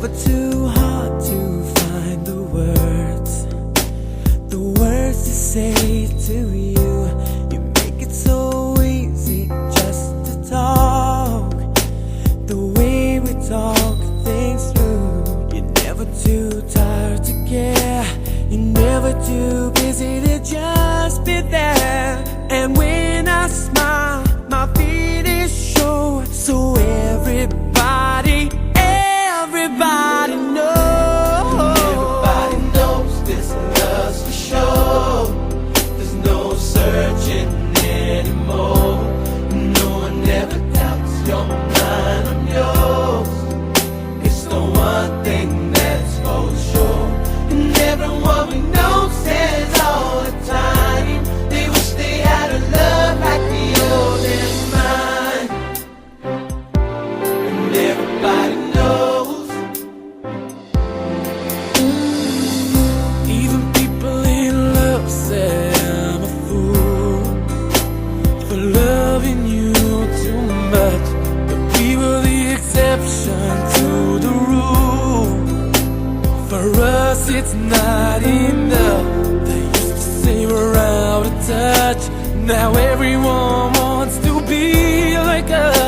never too hard to find the words to say to you. You make it so easy just to talk, the way we talk things through. You're never too tired to care, you're never too busy to just be there. And when I smile, my feelings show, so everybody knows. Everybody knows this love's for sure. There's no searching anymore. No one ever doubts your mind, I'm yours. It's the one thing that's for sure. And everyone we know says all the time they wish they had a love like yours and mine. And everybody knows. Even people in love say I'm a fool for loving you too much, but we were the exception to the rule. For us it's not enough. They used to say we're out of touch. Now everyone wants to be like us.